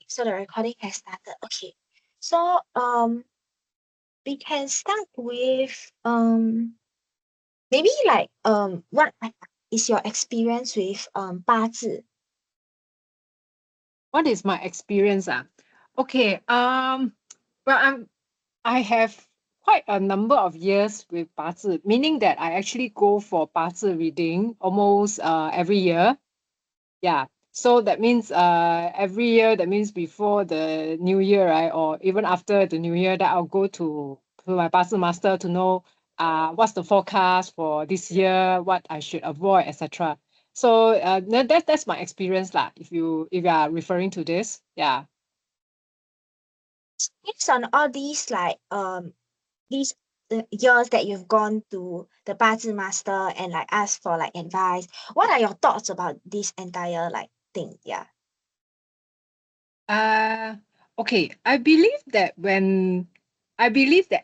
So the recording has started. Okay. So we can start with maybe like what is your experience with 八字? What is my experience? Okay. Well, I have quite a number of years with 八字, meaning that I actually go for 八字 reading almost every year. Yeah. So that means every year, that means before the new year, right? Or even after the new year, that I'll go to my 八字 master to know what's the forecast for this year, what I should avoid, etc. So that's my experience lah. If you are referring to this, yeah. Based on all these like these years that you've gone to the 八字 master and like asked for like advice, what are your thoughts about this entire like thing? Yeah. Uh, okay. I believe that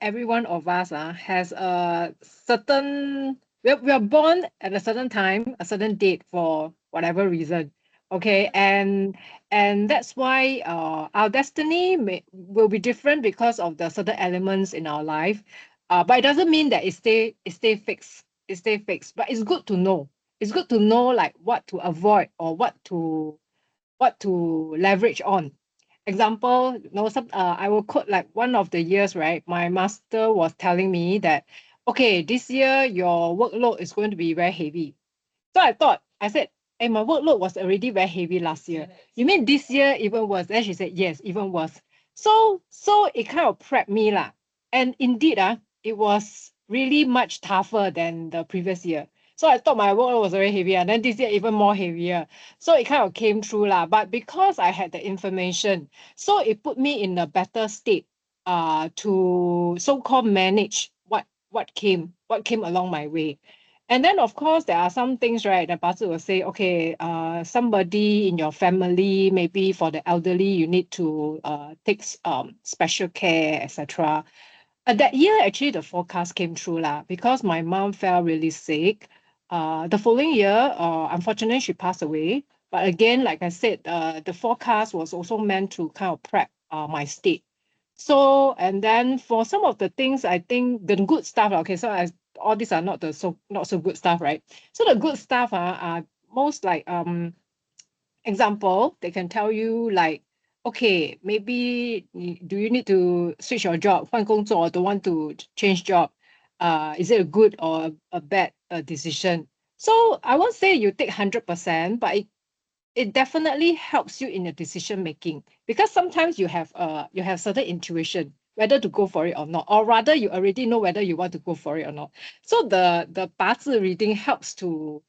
every one of us has a certain we are born at a certain time, a certain date for whatever reason. Okay, and that's why our destiny will be different because of the certain elements in our life. But it doesn't mean that it stay fixed. It stay fixed. But it's good to know. It's good to know like what to avoid or what to leverage on. Example, I will quote like one of the years, right? My master was telling me that, okay, this year your workload is going to be very heavy. So I said, hey, my workload was already very heavy last year. You mean this year even worse? Then she said, yes, even worse. So it kind of prepped me lah. And indeed, it was really much tougher than the previous year. So I thought my workload was very heavy, and then this year even more heavier. So it kind of came through lah. But because I had the information, so it put me in a better state to so-called manage what came along my way. And then, of course, there are some things, right? The pastor will say, okay, somebody in your family, maybe for the elderly, you need to take special care, etc. That year, actually, the forecast came true lah, because my mom fell really sick. The following year, unfortunately, she passed away. But again, like I said, the forecast was also meant to kind of prep my state. So, and then for some of the things, I think the good stuff, okay, so all these are not not so good stuff, right? So the good stuff are most like example, they can tell you like, okay, maybe do you need to switch your job, 换工作, or don't want to change job? Is it a good or a bad decision? So I won't say you take 100%, but it definitely helps you in your decision making, because sometimes you have certain intuition whether to go for it or not, or rather you already know whether you want to go for it or not. So the 八字 reading helps to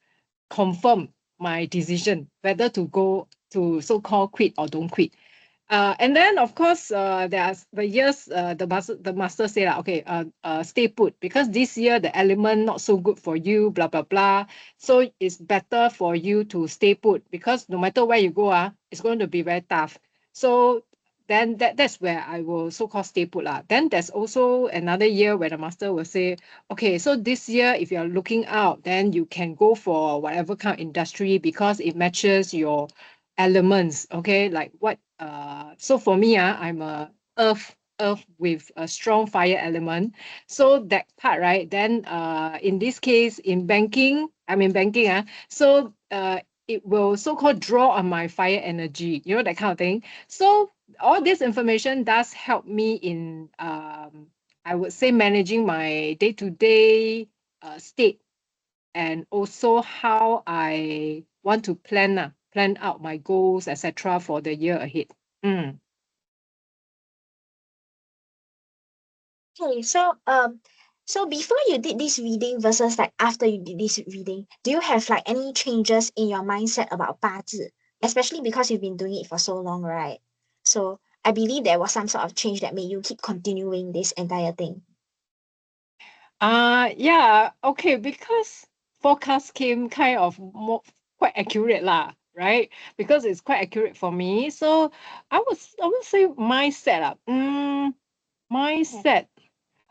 confirm my decision whether to go to so-called quit or don't quit. And then of course there are the years the master say like, okay, stay put, because this year the element not so good for you, blah blah blah. So it's better for you to stay put, because no matter where you go, it's going to be very tough. So then that's where I will so-called stay put lah. Then there's also another year where the master will say, okay, so this year if you're looking out, then you can go for whatever kind of industry because it matches your elements. Okay, like what so for me, I'm a earth with a strong fire element. So that part, right? Then in this case, I'm in banking, so it will so-called draw on my fire energy, that kind of thing. So all this information does help me in I would say managing my day-to-day state, and also how I want to plan out my goals, etc. for the year ahead. Okay, so before you did this reading versus like after you did this reading, do you have like any changes in your mindset about 八字? Especially because you've been doing it for so long, right? So I believe there was some sort of change that made you keep continuing this entire thing. Yeah, okay, because forecast came kind of quite accurate lah, right? Because it's quite accurate for me. So I would say mindset mindset.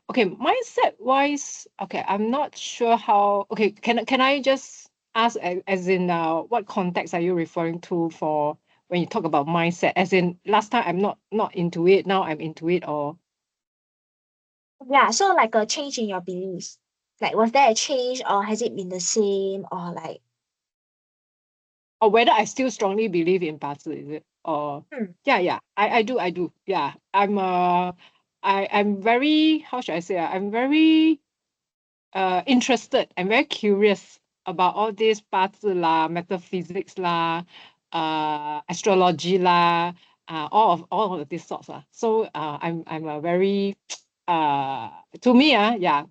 Okay, mindset wise, okay, I'm not sure how. Okay, can I just ask as in what context are you referring to for when you talk about mindset, as in last time I'm not into it, now I'm into it, or Yeah, so like a change in your beliefs. Like, was there a change or has it been the same or like, whether I still strongly believe in 八字, is it? Or hmm, yeah, I do. Yeah. I'm very, how should I say? I'm very interested. I'm very curious about all this 八字 lah, metaphysics lah, astrology lah, all of these sorts lah. So I'm a very to me, yeah,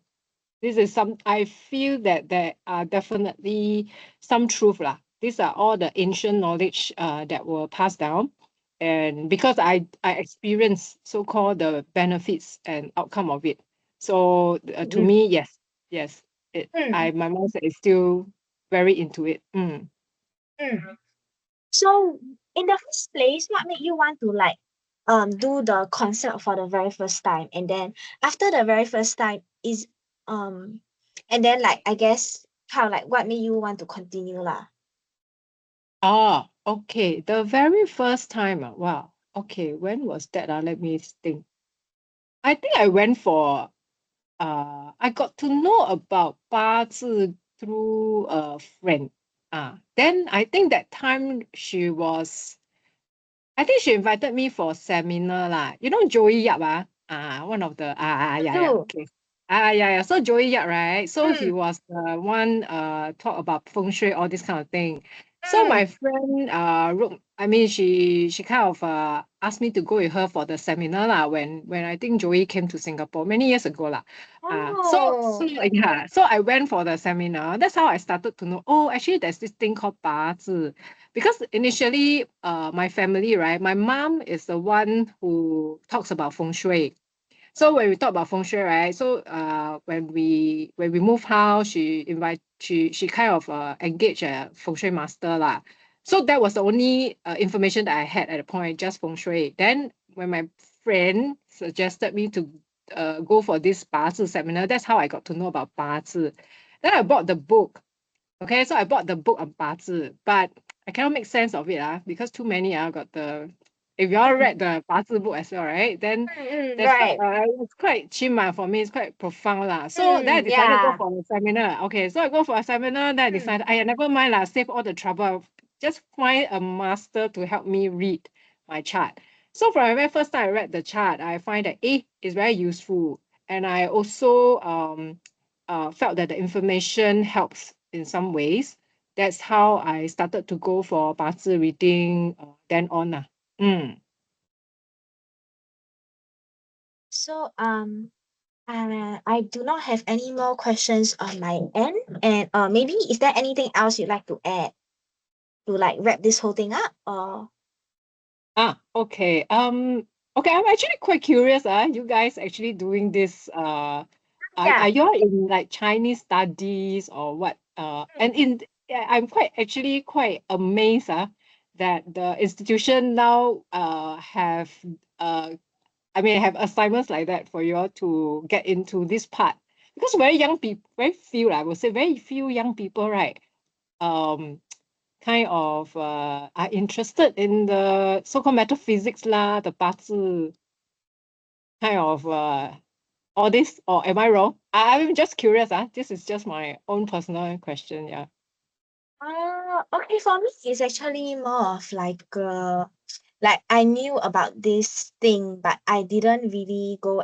this is some, I feel that there are definitely some truth lah. These are all the ancient knowledge that were passed down. And because I experienced so-called the benefits and outcome of it. So to mm, me, yes, mm, my mindset is still very into it. mm. So in the first place, what made you want to like do the concert for the very first time? And then after the very first time is um and then like I guess how like what made you want to continue lah? Okay. The very first time, wow. Okay, when was that? Let me think. I think I went for I got to know about 八字 through a friend. Then I think that time I think she invited me for seminar lah. You know Joey Yap, one of the I yeah, do. okay. Yeah. So Joey Yap, right? So he Mm, was the one talk about feng shui, all this kind of thing. So my mm. friend wrote, I mean she kind of asked me to go with her for the seminar lah when I think Joey came to Singapore many years ago lah. So Oh. yeah, so I went for the seminar. That's how I started to know, oh, actually there's this thing called 八字. Because initially, my family, right, my mom is the one who talks about feng shui. So when we talk about feng shui, right, so when we move house, she kind of engaged a feng shui master lah. So that was the only information that I had at the point, just feng shui. Then when my friend suggested me to go for this 八字 seminar, that's how I got to know about 八字. Then I bought the book. Okay, so I bought the book on 八字, but I cannot make sense of it because too many got the. If you all Mm, read the 八字 book as well, right? Then there's quite right. it's quite chim for me. It's quite profound lah. So then I Mm, decided to go yeah. for a seminar. Okay, so I go for a seminar. Then I Mm. decided, never mind lah. Save all the trouble. Just find a master to help me read my chart. So from the very first time I read the chart, I find that it's very useful, and I also felt that the information helps in some ways. That's how I started to go for 八字 reading, then on. So I do not have any more questions on my end. And maybe is there anything else you'd like to add to like wrap this whole thing up? Or Okay. Okay, I'm actually quite curious. You guys actually doing this, yeah. are you all in like Chinese studies or what? And I'm quite actually quite amazed, that the institution now have I mean, have assignments like that for you all to get into this part, because very young people, very few, I would say, very few young people, right? Um, kind of are interested in the so-called metaphysics lah, the 八字 kind of all this, or am I wrong? I'm just curious. This is just my own personal question. Yeah. Okay, for me it's actually more of like I knew about this thing, but I didn't really go and